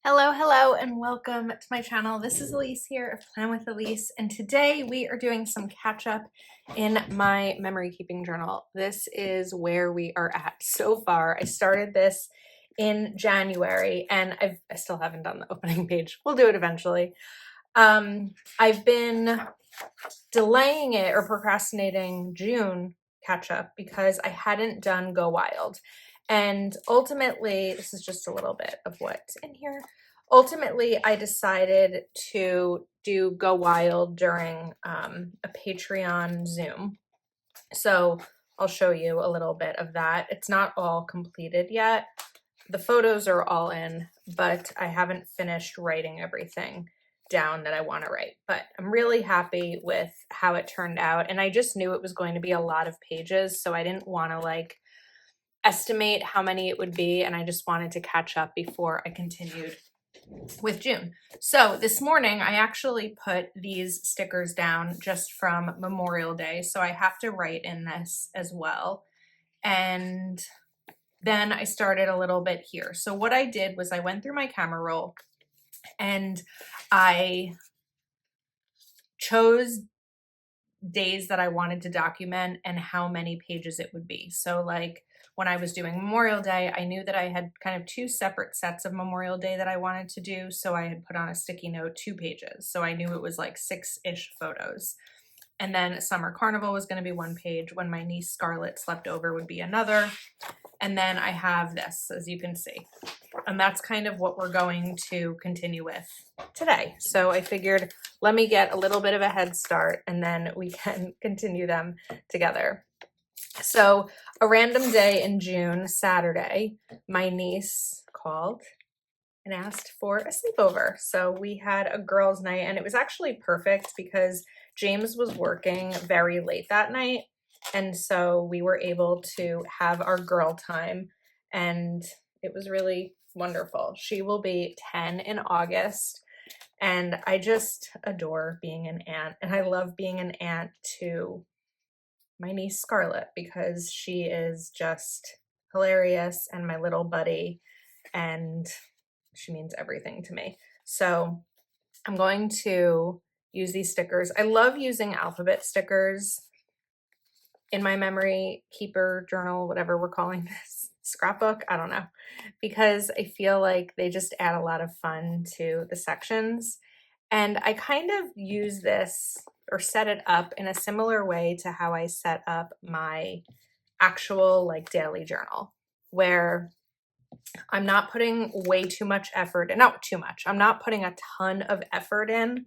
Hello, and welcome to my channel. This is Elise here of Plan with Elise, and today we are doing some catch up in my memory keeping journal. This is where we are at so far. I started this in January, and I still haven't done the opening page. We'll do it eventually. I've been delaying it or procrastinating June catch up because I hadn't done Go Wild. And ultimately, this is just a little bit of what's in here. Ultimately, I decided to do Go Wild during a Patreon Zoom. So I'll show you a little bit of that. It's not all completed yet. The photos are all in, but I haven't finished writing everything down that I want to write. But I'm really happy with how it turned out. And I just knew it was going to be a lot of pages, so I didn't want to estimate how many it would be, and I just wanted to catch up before I continued with June. So this morning I actually put these stickers down just from Memorial Day, so I have to write in this as well. And then I started a little bit here. So what I did was I went through my camera roll and I chose days that I wanted to document and how many pages it would be. So when I was doing Memorial Day, I knew that I had kind of two separate sets of Memorial Day that I wanted to do. So I had put on a sticky note 2 pages. So I knew it was like 6-ish photos. And then Summer Carnival was going to be 1 page. When my niece Scarlett slept over would be another. And then I have this, as you can see. And that's kind of what we're going to continue with today. So I figured, let me get a little bit of a head start and then we can continue them together. So a random day in June, Saturday, my niece called and asked for a sleepover. So we had a girls' night, and it was actually perfect because James was working very late that night. And so we were able to have our girl time, and it was really wonderful. She will be 10 in August, and I just adore being an aunt, and I love being an aunt to my niece Scarlett because she is just hilarious and my little buddy, and she means everything to me. So I'm going to use these stickers. I love using alphabet stickers in my memory keeper journal, whatever we're calling this, scrapbook, I don't know, because I feel like they just add a lot of fun to the sections. And I kind of use this or set it up in a similar way to how I set up my actual daily journal, where I'm not putting way too much effort, and not too much. I'm not putting a ton of effort in,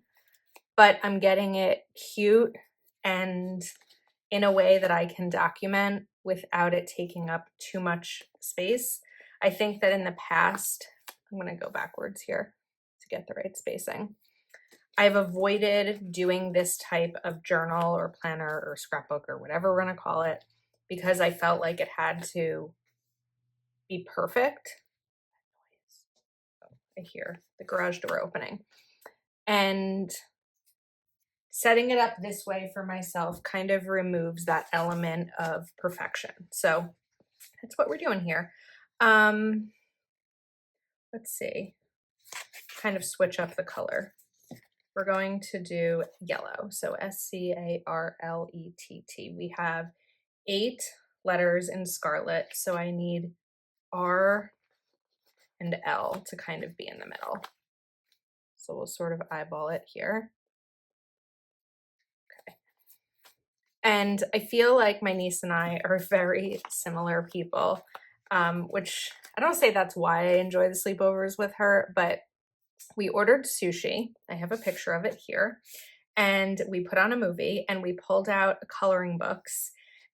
but I'm getting it cute and in a way that I can document without it taking up too much space. I think that in the past, I'm going to go backwards here to get the right spacing. I've avoided doing this type of journal or planner or scrapbook or whatever we're going to call it because I felt like it had to be perfect. I hear the garage door opening. And setting it up this way for myself kind of removes that element of perfection. So that's what we're doing here. Let's see, kind of switch up the color. We're going to do yellow. So SCARLETT. We have 8 letters in Scarlet. So I need R and L to kind of be in the middle. So we'll sort of eyeball it here. Okay. And I feel like my niece and I are very similar people, which I don't say that's why I enjoy the sleepovers with her, but we ordered sushi. I have a picture of it here. And we put on a movie and we pulled out coloring books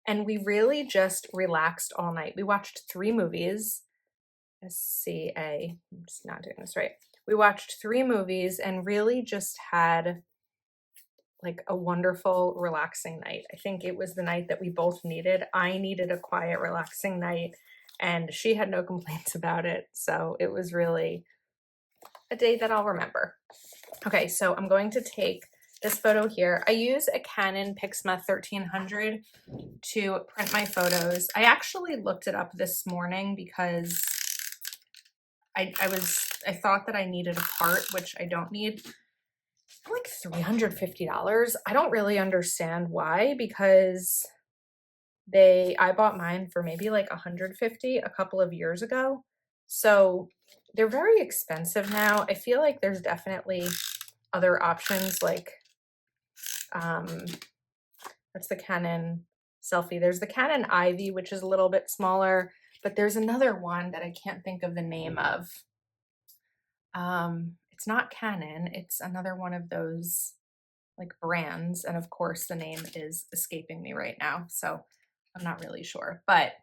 and we really just relaxed all night. We watched 3 movies. I'm just not doing this right. We watched 3 movies and really just had a wonderful, relaxing night. I think it was the night that we both needed. I needed a quiet, relaxing night, and she had no complaints about it. So it was really a day that I'll remember. Okay, so I'm going to take this photo here. I use a Canon Pixma 1300 to print my photos. I actually looked it up this morning because I was I thought that I needed a part, which I don't need. Like $350. I don't really understand why, because I bought mine for maybe like 150 a couple of years ago. So they're very expensive now. I feel like there's definitely other options, like that's the Canon Selfie. There's the Canon Ivy, which is a little bit smaller, but there's another one that I can't think of the name of. It's not Canon, it's another one of those like brands, and of course the name is escaping me right now, so I'm not really sure, but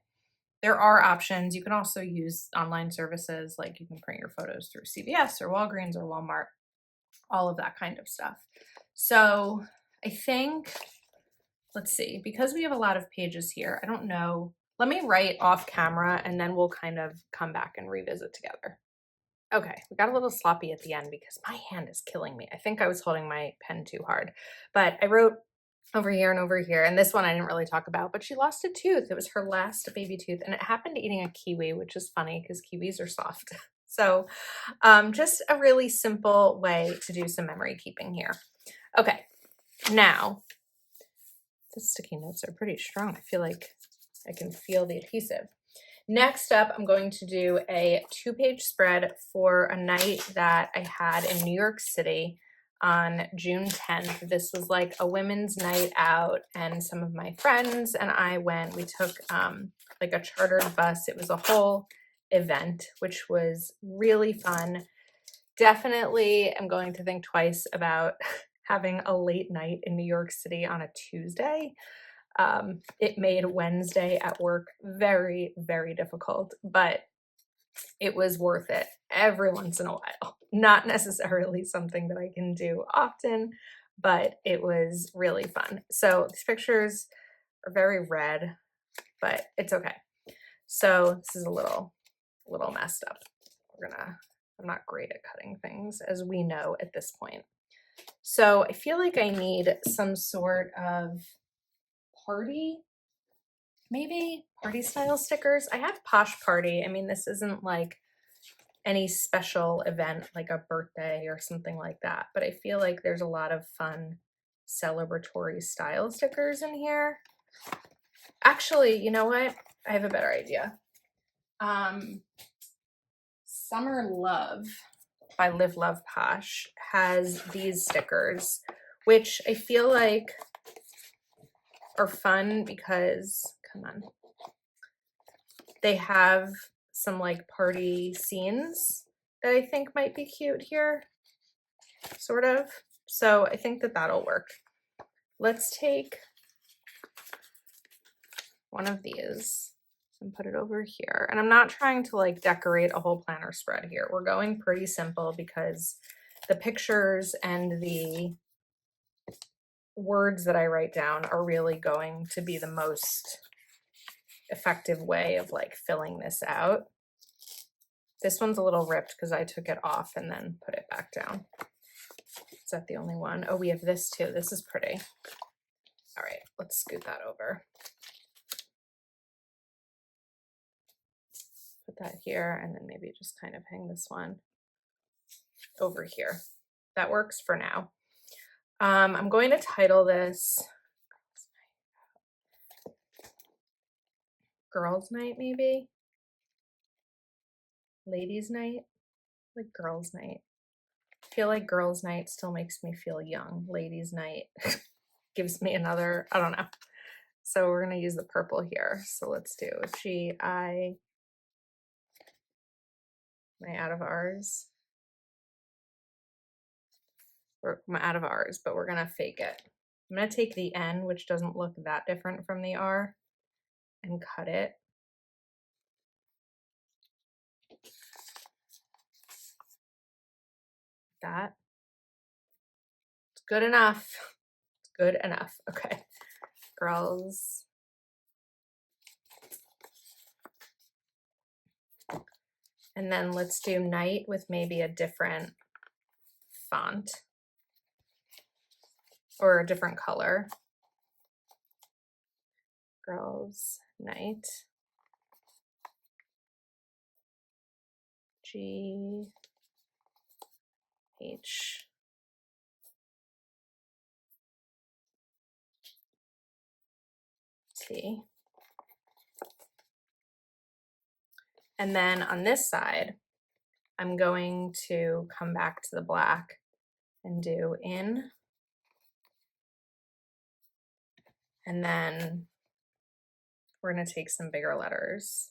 there are options. You can also use online services, like you can print your photos through CVS or Walgreens or Walmart, all of that kind of stuff. So I think, let's see, because we have a lot of pages here, I don't know, let me write off camera and then we'll kind of come back and revisit together. Okay, we got a little sloppy at the end because my hand is killing me. I think I was holding my pen too hard, but I wrote over here and over here. And this one I didn't really talk about, but she lost a tooth. It was her last baby tooth, and it happened eating a kiwi, which is funny because kiwis are soft. So just a really simple way to do some memory keeping here. Okay, now the sticky notes are pretty strong. I feel like I can feel the adhesive. Next up, I'm going to do a 2-page spread for a night that I had in New York City on June 10th. This was like a women's night out, and some of my friends and I went. We took like a chartered bus. It was a whole event, which was really fun. Definitely am going to think twice about having a late night in New York City on a Tuesday. It made Wednesday at work very, very difficult, but it was worth it every once in a while. Not necessarily something that I can do often, but it was really fun. So these pictures are very red, but it's okay. So this is a little messed up. I'm not great at cutting things, as we know at this point. So I feel like I need some sort of maybe party style stickers. I have Posh Party. I mean, this isn't like any special event like a birthday or something like that, but I feel like there's a lot of fun celebratory style stickers in here. Actually, you know what? I have a better idea. Summer Love by Live Love Posh has these stickers, which I feel like are fun because, come on, they have some like party scenes that I think might be cute here, sort of. So I think that that'll work. Let's take one of these and put it over here. And I'm not trying to like decorate a whole planner spread here. We're going pretty simple because the pictures and the words that I write down are really going to be the most effective way of like filling this out. This one's a little ripped because I took it off and then put it back down. Is that the only one? Oh, we have this too. This is pretty. All right, let's scoot that over. Put that here, and then maybe just kind of hang this one over here. That works for now. I'm going to title this Girls' Night, maybe? Ladies' Night? Like Girls' Night. I feel like Girls' Night still makes me feel young. Ladies' Night gives me another, I don't know. So we're going to use the purple here. So let's do G-I. Am I out of R's? I'm out of R's, but we're going to fake it. I'm going to take the N, which doesn't look that different from the R, and cut it. That. It's good enough. It's good enough. Okay. Girls. And then let's do night with maybe a different font or a different color. Girls' Night. G. H T. And then on this side, I'm going to come back to the black and do in, and then we're going to take some bigger letters,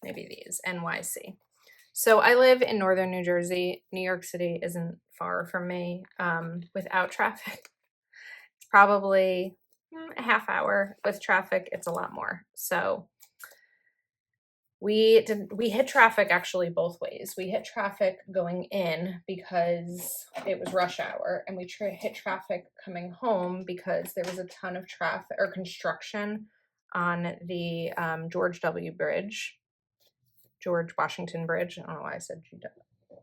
maybe these, NYC. So I live in northern New Jersey. New York City isn't far from me. Without traffic, it's probably a half hour. With traffic, it's a lot more. So we hit traffic actually both ways. We hit traffic going in because it was rush hour, and we hit traffic coming home because there was a ton of traffic or construction on the George Washington Bridge. I don't know why I said GW.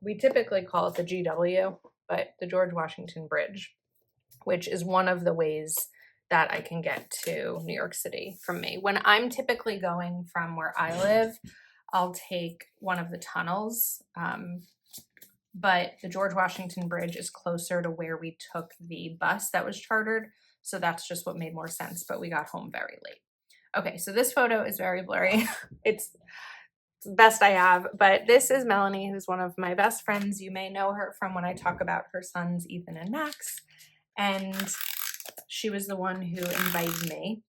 We typically call it the GW, but the George Washington Bridge, which is one of the ways that I can get to New York City from me. When I'm typically going from where I live, I'll take one of the tunnels, but the George Washington Bridge is closer to where we took the bus that was chartered, so that's just what made more sense, but we got home very late. Okay, so this photo is very blurry. It's the best I have, but this is Melanie, who's one of my best friends. You may know her from when I talk about her sons, Ethan and Max, and she was the one who invited me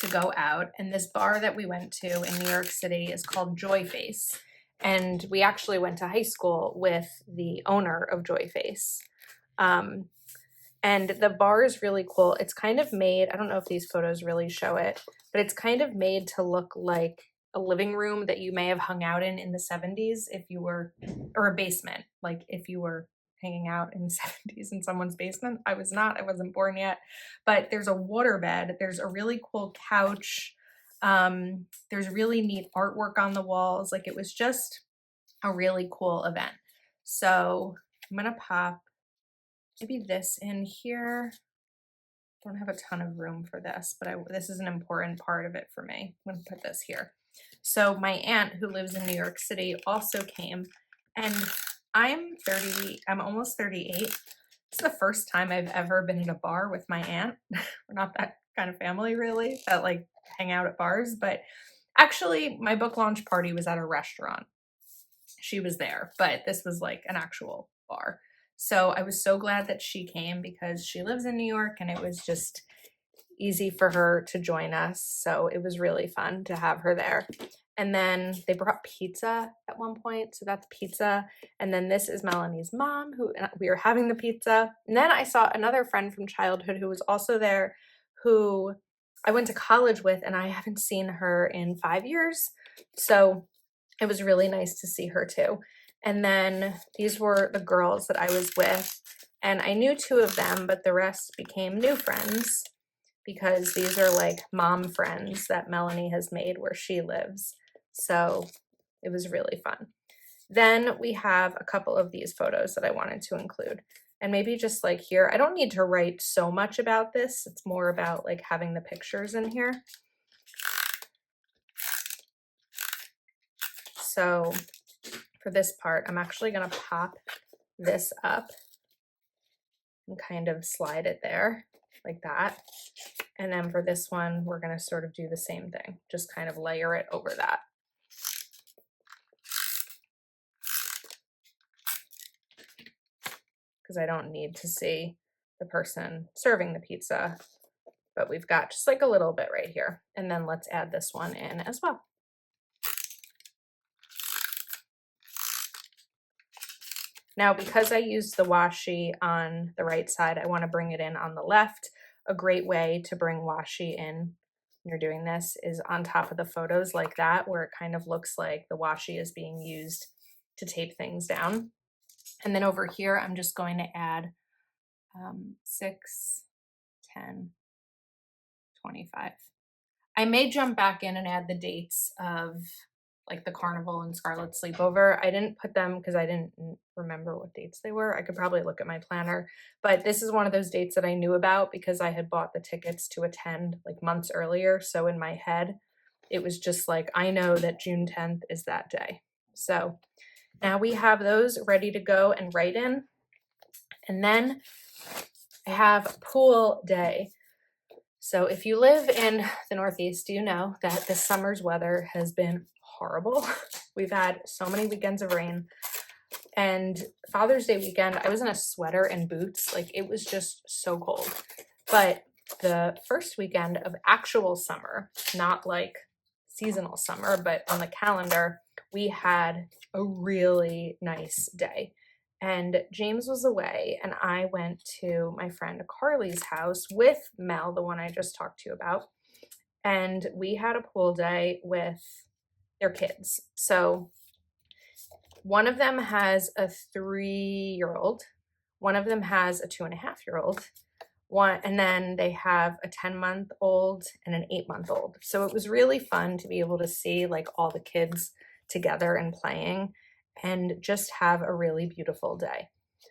to go out. And this bar that we went to in New York City is called Joyface. And we actually went to high school with the owner of Joyface. And the bar is really cool. It's kind of made, I don't know if these photos really show it, but it's kind of made to look like a living room that you may have hung out in the 70s if you were, or a basement, like if you were hanging out in the 70s in someone's basement. I was not, I wasn't born yet, but there's a waterbed. There's a really cool couch. There's really neat artwork on the walls. Like, it was just a really cool event. So I'm gonna pop maybe this in here. Don't have a ton of room for this, but this is an important part of it for me. I'm gonna put this here. So my aunt, who lives in New York City, also came, and I'm almost 38. It's the first time I've ever been in a bar with my aunt. We're not that kind of family really that like hang out at bars, but actually my book launch party was at a restaurant. She was there, but this was like an actual bar. So I was so glad that she came because she lives in New York, and it was just easy for her to join us. So it was really fun to have her there. And then they brought pizza at one point. So that's pizza. And then this is Melanie's mom, who we were having the pizza. And then I saw another friend from childhood who was also there, who I went to college with, and I haven't seen her in 5 years. So it was really nice to see her too. And then these were the girls that I was with, and I knew 2 of them, but the rest became new friends because these are like mom friends that Melanie has made where she lives. So it was really fun. Then we have a couple of these photos that I wanted to include. And maybe just like here, I don't need to write so much about this. It's more about like having the pictures in here. So for this part, I'm actually gonna pop this up and kind of slide it there like that. And then for this one, we're gonna sort of do the same thing, just kind of layer it over that. Because I don't need to see the person serving the pizza, but we've got just like a little bit right here. And then let's add this one in as well. Now, because I used the washi on the right side, I want to bring it in on the left. A great way to bring washi in when you're doing this is on top of the photos like that, where it kind of looks like the washi is being used to tape things down. And then over here, I'm just going to add 6, 10, 25. I may jump back in and add the dates of like the carnival and Scarlet Sleepover. I didn't put them because I didn't remember what dates they were. I could probably look at my planner, but this is one of those dates that I knew about because I had bought the tickets to attend like months earlier. So in my head, it was just like, I know that June 10th is that day. So Now we have those ready to go and write in. And then I have pool day. So if you live in the Northeast, you know that this summer's weather has been horrible. We've had so many weekends of rain. And Father's Day weekend, I was in a sweater and boots. Like, it was just so cold. But the first weekend of actual summer, not like seasonal summer, but on the calendar, we had a really nice day. And James was away, and I went to my friend Carly's house with Mel, the one I just talked to you about. And we had a pool day with their kids. So one of them has a 3-year-old, one of them has a 2.5-year-old, and then they have a 10-month-old and an 8-month-old. So it was really fun to be able to see like all the kids together and playing and just have a really beautiful day.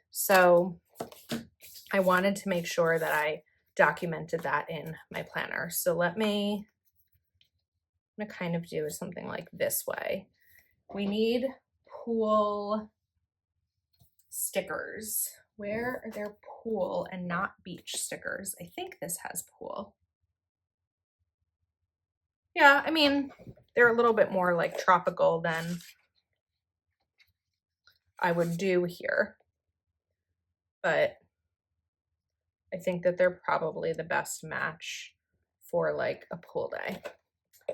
So I wanted to make sure that I documented that in my planner. So I'm gonna kind of do something like this way. We need pool stickers. Where are there pool and not beach stickers? I think this has pool. Yeah, I mean, they're a little bit more like tropical than I would do here, but I think that they're probably the best match for like a pool day.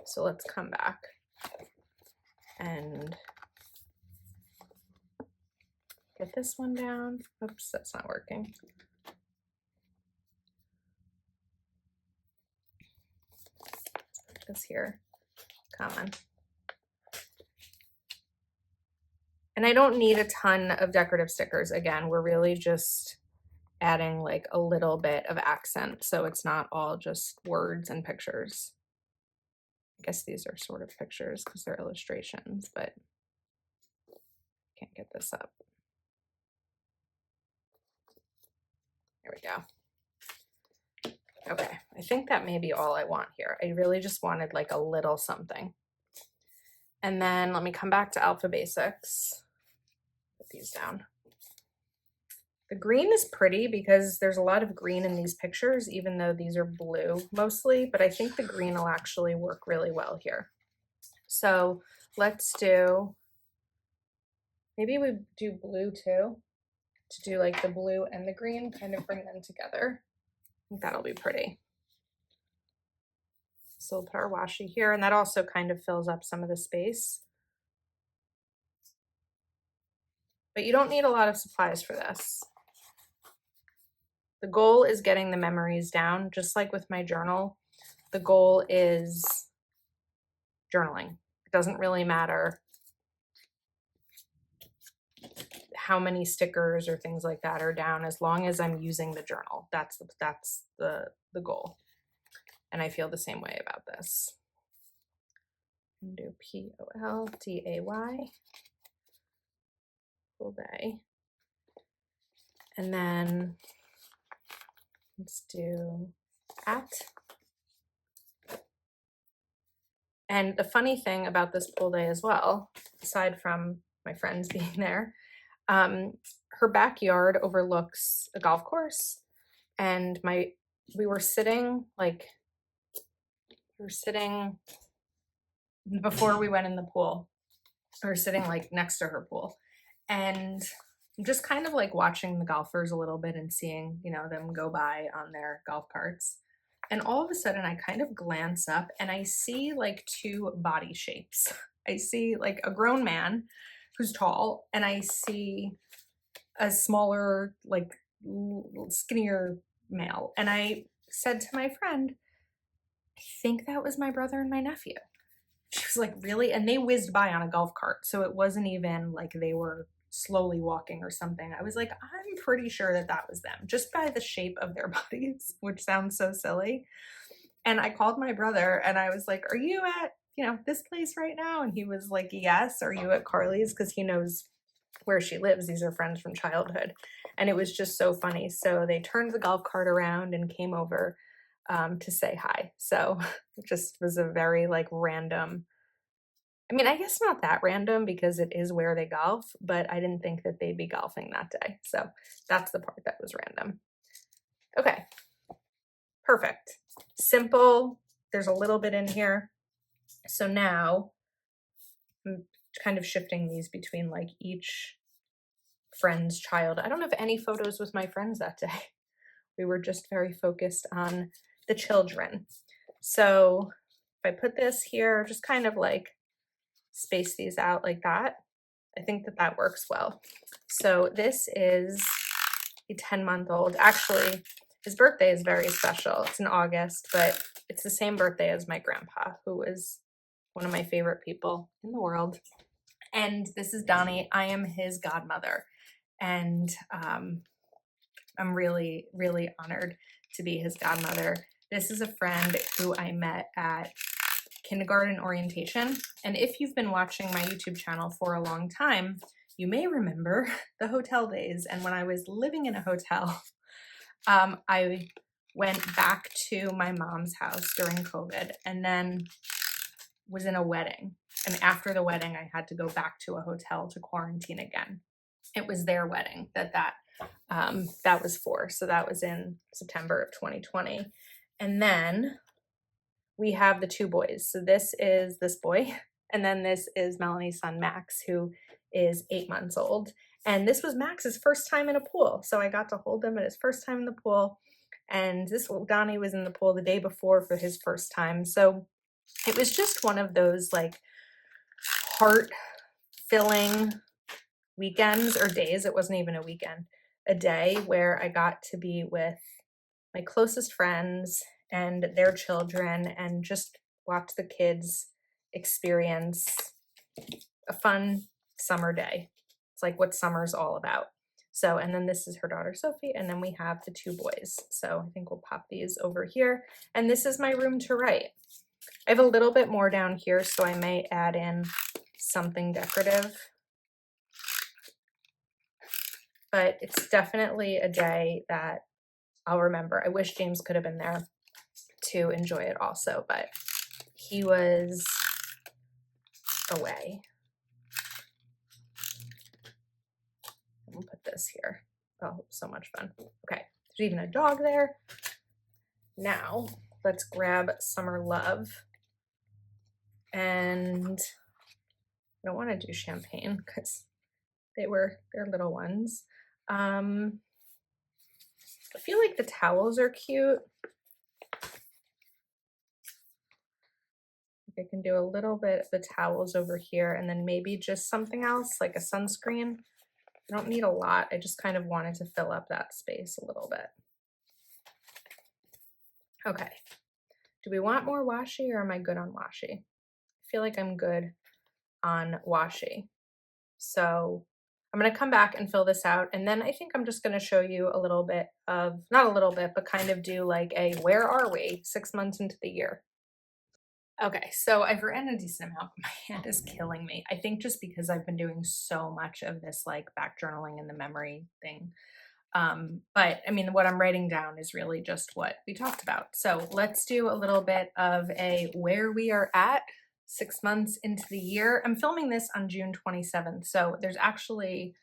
So let's come back and get this one down. Oops, that's not working. This here, come on. And I don't need a ton of decorative stickers. Again, we're really just adding like a little bit of accent, so it's not all just words and pictures. I guess these are sort of pictures because they're illustrations, but can't get this up. There we go. Okay, I think that may be all I want here. I really just wanted like a little something. And then let me come back to Alpha Basics. Put these down. The green is pretty because there's a lot of green in these pictures, even though these are blue mostly, but I think the green will actually work really well here. So let's do, maybe we do blue too, to do like the blue and the green, kind of bring them together. I think that'll be pretty. So we'll put our washi here, and that also kind of fills up some of the space. But you don't need a lot of supplies for this. The goal is getting the memories down, just like with my journal. The goal is journaling. It doesn't really matter how many stickers or things like that are down, as long as I'm using the journal. That's the goal. And I feel the same way about this. I'm gonna do P-O-L-D-A-Y, pool day. And then let's do at. And the funny thing about this pool day as well, aside from my friends being there, her backyard overlooks a golf course, and we were sitting before we went in the pool. We were sitting like next to her pool, and just kind of like watching the golfers a little bit and seeing, you know, them go by on their golf carts. And all of a sudden I kind of glance up and I see like two body shapes. I see like a grown man who's tall, and I see a smaller, like skinnier male. And I said to my friend, I think that was my brother and my nephew. She was like, really? And they whizzed by on a golf cart. So it wasn't even like they were slowly walking or something. I was like, I'm pretty sure that that was them, just by the shape of their bodies, which sounds so silly. And I called my brother and I was like, are you at, you know, this place right now? And he was like, yes. Are you at Carly's? Because he knows where she lives. These are friends from childhood. And it was just so funny. So they turned the golf cart around and came over to say hi. So it just was a very like random I mean, I guess not that random because it is where they golf, but I didn't think that they'd be golfing that day. So that's the part that was random. Okay, perfect. Simple. There's a little bit in here. So now I'm kind of shifting these between like each friend's child. I don't have any photos with my friends that day. We were just very focused on the children. So if I put this here, just kind of like space these out like that, I think that that works well. So this is a 10-month-old. Actually, his birthday is very special. It's in August, but it's the same birthday as my grandpa, who is one of my favorite people in the world. And this is Donnie. I am his godmother. And I'm really, really honored to be his godmother. This is a friend who I met at kindergarten orientation. And if you've been watching my YouTube channel for a long time, you may remember the hotel days. And when I was living in a hotel, I went back to my mom's house during COVID and then was in a wedding. And after the wedding, I had to go back to a hotel to quarantine again. It was their wedding that was for. So that was in September of 2020. And then we have the two boys. So this is this boy, and then this is Melanie's son, Max, who is 8 months old. And this was Max's first time in a pool. So I got to hold him at his first time in the pool. And this Donnie was in the pool the day before for his first time. So it was just one of those like heart-filling weekends or days. It wasn't even a weekend, a day where I got to be with my closest friends and their children and just watch the kids experience a fun summer day. It's like what summer's all about. So, and then this is her daughter, Sophie, and then we have the two boys. So I think we'll pop these over here. And this is my room to write. I have a little bit more down here, so I may add in something decorative. But it's definitely a day that I'll remember. I wish James could have been there to enjoy it also, but he was away. I'll put this here. Oh, so much fun. Okay, there's even a dog there. Now, let's grab Summer Love. And I don't want to do champagne because they're little ones. I feel like the towels are cute. I can do a little bit of the towels over here and then maybe just something else like a sunscreen. I don't need a lot. I just kind of wanted to fill up that space a little bit. Okay. Do we want more washi or am I good on washi? I feel like I'm good on washi. So I'm going to come back and fill this out. And then I think I'm just going to show you a little bit of, not a little bit, but kind of do like a, where are we 6 months into the year? Okay, so I've written a decent amount, but my hand is killing me. I think just because I've been doing so much of this like back journaling and the memory thing. But I mean, what I'm writing down is really just what we talked about. So let's do a little bit of a where we are at 6 months into the year. I'm filming this on June 27th. So there's actually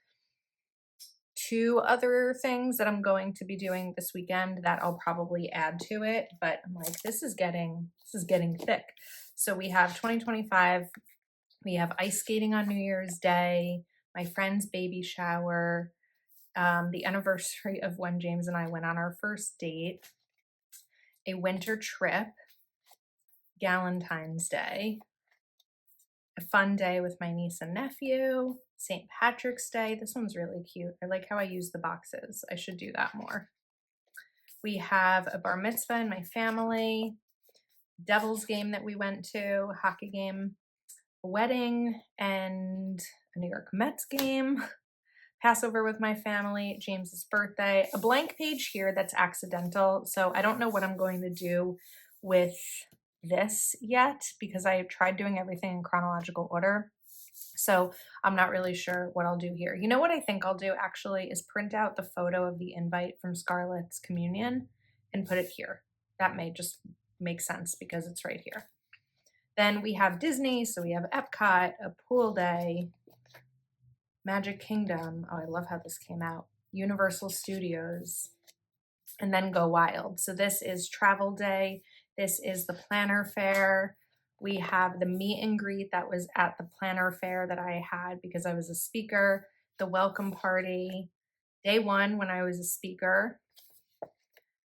2 other things that I'm going to be doing this weekend that I'll probably add to it, but I'm like, this is getting thick. So we have 2025, we have ice skating on New Year's Day, my friend's baby shower, the anniversary of when James and I went on our first date, a winter trip, Galentine's Day, a fun day with my niece and nephew, St. Patrick's Day. This one's really cute. I like how I use the boxes. I should do that more. We have a bar mitzvah in my family, Devils game that we went to, hockey game, a wedding, and a New York Mets game, Passover with my family, James's birthday, a blank page here that's accidental. So I don't know what I'm going to do with this yet because I tried doing everything in chronological order. So I'm not really sure what I'll do here. You know what I think I'll do actually is print out the photo of the invite from Scarlett's communion and put it here. That may just make sense because it's right here. Then we have Disney, so we have Epcot, a pool day, Magic Kingdom. Oh, I love how this came out. Universal Studios, and then Go Wild. So this is travel day. This is the planner fair. We have the meet and greet that was at the planner fair that I had because I was a speaker, the welcome party, day one when I was a speaker,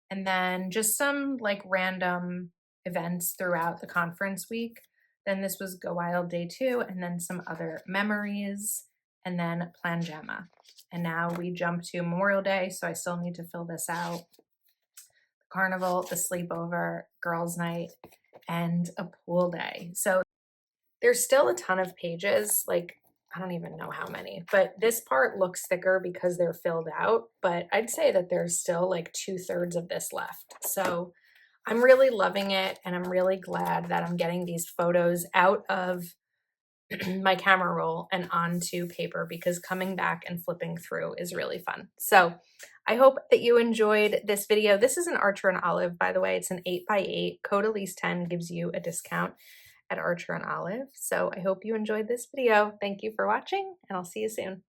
and then just some like random events throughout the conference week. Then this was Go Wild day two, and then some other memories, and then Plan Gemma. And now we jump to Memorial Day, so I still need to fill this out. Carnival, the sleepover, girls' night, and a pool day. So there's still a ton of pages, like I don't even know how many, but this part looks thicker because they're filled out, but I'd say that there's still like 2/3 of this left. So I'm really loving it, and I'm really glad that I'm getting these photos out of my camera roll and onto paper because coming back and flipping through is really fun. So I hope that you enjoyed this video. This is an Archer and Olive, by the way. It's an 8x8. Code Elise10 gives you a discount at Archer and Olive. So I hope you enjoyed this video. Thank you for watching, and I'll see you soon.